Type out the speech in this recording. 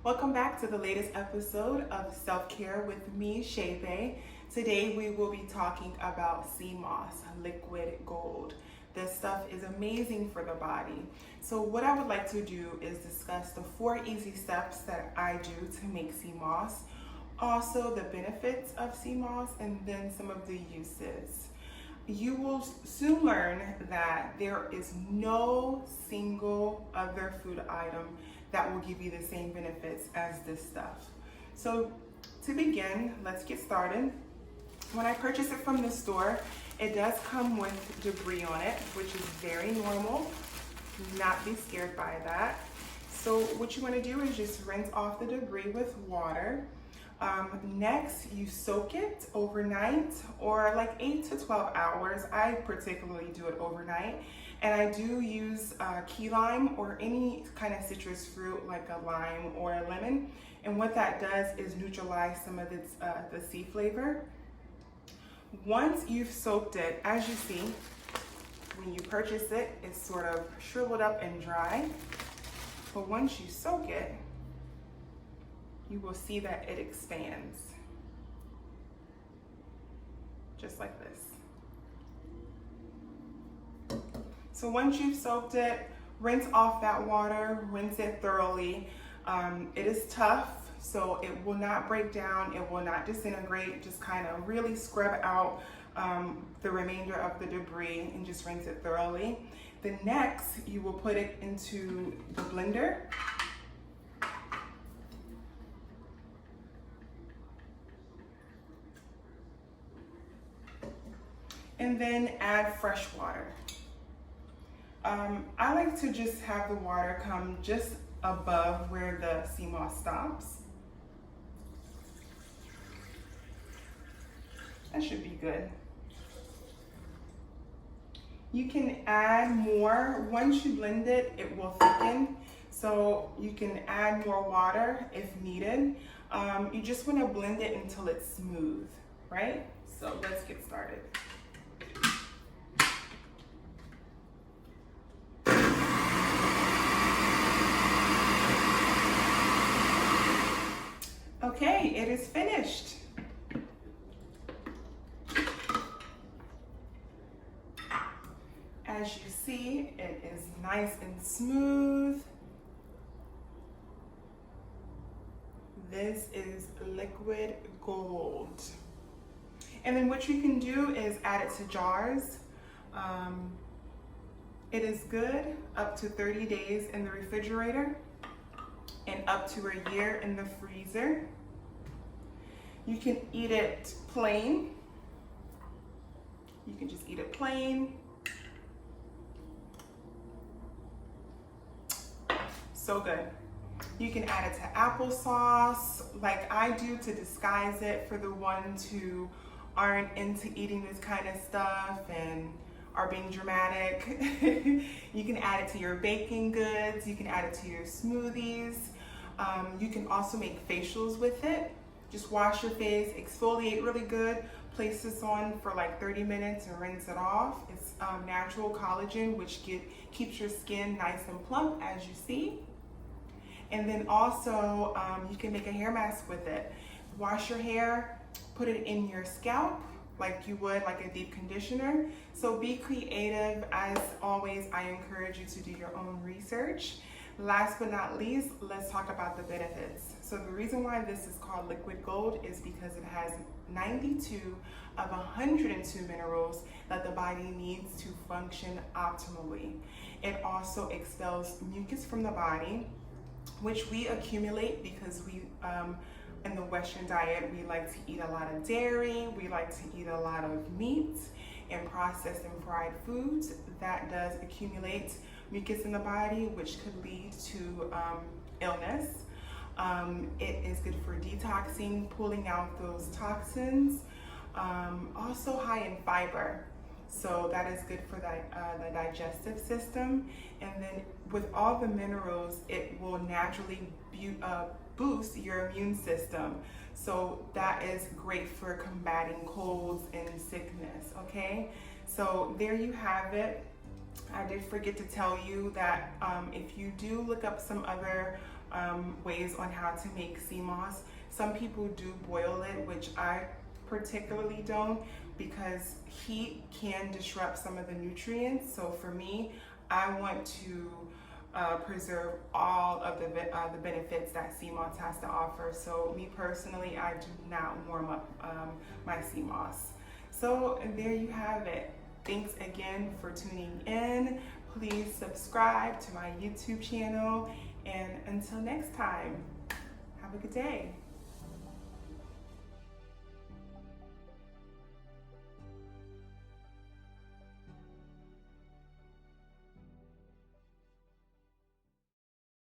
Welcome back to the latest episode of Self-Care with me, Shebe. Today we will be talking about sea moss, liquid gold. This stuff is amazing for the body. So what I would like to do is discuss the 4 easy steps that I do to make sea moss, also the benefits of sea moss, and then some of the uses. You will soon learn that there is no single other food item that will give you the same benefits as this stuff. So to begin, let's get started. When I purchase it from the store, it does come with debris on it, which is very normal. Do not be scared by that. So what you want to do is just rinse off the debris with water. Next, you soak it overnight or like 8 to 12 hours. I particularly do it overnight. And I do use key lime or any kind of citrus fruit like a lime or a lemon. And what that does is neutralize some of its, the sea flavor. Once you've soaked it, as you see, when you purchase it, it's sort of shriveled up and dry. But once you soak it, you will see that it expands, just like this. So once you've soaked it, rinse off that water, rinse it thoroughly. It is tough, so it will not break down, it will not disintegrate. Just kind of really scrub out the remainder of the debris and just rinse it thoroughly. The next, you will put it into the blender. And then add fresh water. I like to just have the water come just above where the sea moss stops. That should be good. You can add more. Once you blend it, it will thicken. So you can add more water if needed. You just want to blend it until it's smooth, right? So let's get started. Okay, it is finished. As you see, it is nice and smooth. This is liquid gold. And then what you can do is add it to jars. It is good up to 30 days in the refrigerator and up to a year in the freezer. You can eat it plain. You can just eat it plain. So good. You can add it to applesauce like I do to disguise it for the ones who aren't into eating this kind of stuff and are being dramatic. You can add it to your baking goods. You can add it to your smoothies. You can also make facials with it. Just wash your face, exfoliate really good, place this on for like 30 minutes and rinse it off. It's natural collagen, which keeps your skin nice and plump, as you see. And then also, you can make a hair mask with it. Wash your hair, put it in your scalp, like you would like a deep conditioner. So be creative. As always, I encourage you to do your own research. Last but not least, let's talk about the benefits. So the reason why this is called liquid gold is because it has 92 of 102 minerals that the body needs to function optimally. It also expels mucus from the body, which we accumulate because we in the Western diet, we like to eat a lot of dairy, we like to eat a lot of meat and processed and fried foods. That does accumulate mucus in the body, which could lead to illness. It is good for detoxing, pulling out those toxins. Also high in fiber, so that is good for the digestive system. And then with all the minerals, it will naturally boost your immune system. So that is great for combating colds and sickness, okay? So there you have it. I did forget to tell you that if you do look up some other ways on how to make sea moss. Some people do boil it, which I particularly don't, because heat can disrupt some of the nutrients. So for me, I want to preserve all of the benefits that sea moss has to offer. So me personally, I do not warm up my sea moss. So there you have it. Thanks again for tuning in. Please subscribe to my YouTube channel, and until next time, have a good day.